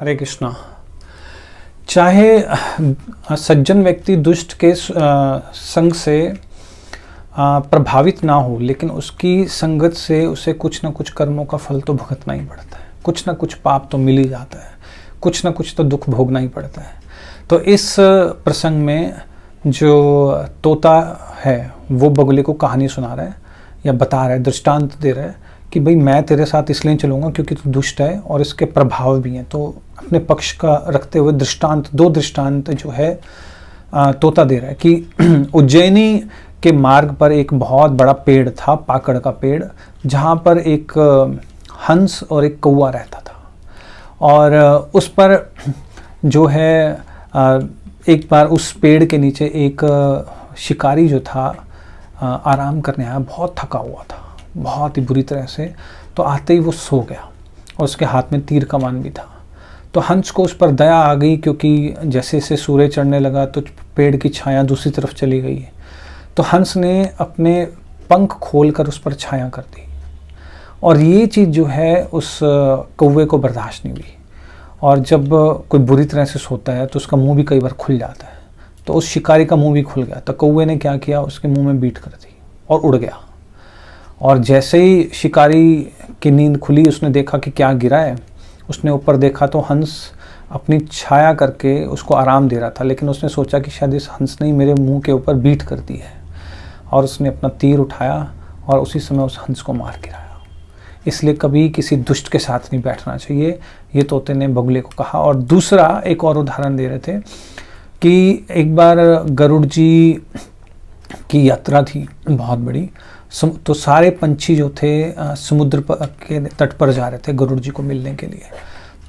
हरे कृष्णा। चाहे सज्जन व्यक्ति दुष्ट के संग से प्रभावित ना हो, लेकिन उसकी संगत से उसे कुछ ना कुछ कर्मों का फल तो भुगतना ही पड़ता है, कुछ ना कुछ पाप तो मिल ही जाता है, कुछ ना कुछ तो दुख भोगना ही पड़ता है। तो इस प्रसंग में जो तोता है वो बगुले को कहानी सुना रहा है या बता रहा है, दृष्टांत दे रहा है कि भाई मैं तेरे साथ इसलिए चलूँगा क्योंकि तू दुष्ट है और इसके प्रभाव भी हैं। तो अपने पक्ष का रखते हुए दो दृष्टांत जो है तोता दे रहा है कि उज्जैनी के मार्ग पर एक बहुत बड़ा पेड़ था, पाकड़ का पेड़, जहाँ पर एक हंस और एक कौवा रहता था। और उस पर जो है एक बार उस पेड़ के नीचे एक शिकारी जो था आराम करने आया, बहुत थका हुआ था, बहुत ही बुरी तरह से। तो आते ही वो सो गया और उसके हाथ में तीर कमान भी था। तो हंस को उस पर दया आ गई, क्योंकि जैसे जैसे सूरज चढ़ने लगा तो पेड़ की छाया दूसरी तरफ चली गई। तो हंस ने अपने पंख खोलकर उस पर छाया कर दी, और ये चीज़ जो है उस कौवे को बर्दाश्त नहीं हुई। और जब कोई बुरी तरह से सोता है तो उसका मुंह भी कई बार खुल जाता है, तो उस शिकारी का मुंह भी खुल गया। तो कौवे ने क्या किया, उसके मुंह में बीट कर दी और उड़ गया। और जैसे ही शिकारी की नींद खुली, उसने देखा कि क्या गिरा है। उसने ऊपर देखा तो हंस अपनी छाया करके उसको आराम दे रहा था, लेकिन उसने सोचा कि शायद इस हंस ने मेरे मुंह के ऊपर बीट कर दी है, और उसने अपना तीर उठाया और उसी समय उस हंस को मार गिराया। इसलिए कभी किसी दुष्ट के साथ नहीं बैठना चाहिए, ये तोते ने बगुले को कहा। और दूसरा एक और उदाहरण दे रहे थे कि एक बार गरुड़ जी की यात्रा थी बहुत बड़ी, तो सारे पंछी जो थे समुद्र के तट पर जा रहे थे गरुड़ जी को मिलने के लिए।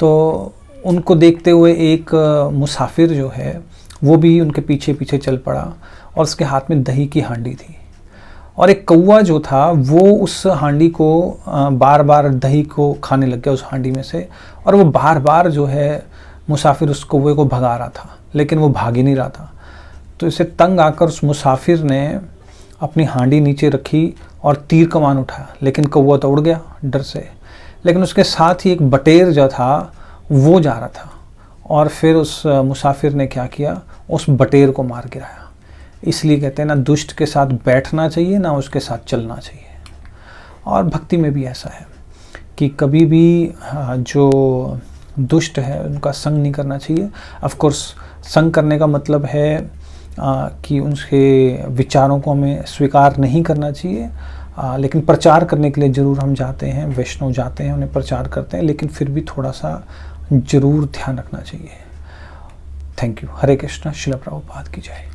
तो उनको देखते हुए एक मुसाफिर जो है वो भी उनके पीछे पीछे चल पड़ा, और उसके हाथ में दही की हांडी थी। और एक कौवा जो था वो उस हांडी को बार बार दही को खाने लग गया उस हांडी में से, और वो बार बार जो है मुसाफिर उस कौवे को भगा रहा था, लेकिन वो भाग ही नहीं रहा था। तो इसे तंग आकर उस मुसाफिर ने अपनी हांडी नीचे रखी और तीर कमान उठाया, लेकिन कौवा तो उड़ गया डर से। लेकिन उसके साथ ही एक बटेर जो था वो जा रहा था, और फिर उस मुसाफिर ने क्या किया, उस बटेर को मार गिराया। इसलिए कहते हैं ना, दुष्ट के साथ बैठना चाहिए, ना उसके साथ चलना चाहिए। और भक्ति में भी ऐसा है कि कभी भी जो दुष्ट है उनका संग नहीं करना चाहिए। ऑफ कोर्स संग करने का मतलब है कि उनके विचारों को हमें स्वीकार नहीं करना चाहिए, लेकिन प्रचार करने के लिए ज़रूर हम जाते हैं, वैष्णव जाते हैं, उन्हें प्रचार करते हैं, लेकिन फिर भी थोड़ा सा ज़रूर ध्यान रखना चाहिए। Thank you. हरे कृष्णा। श्रील प्रभुपाद की जय।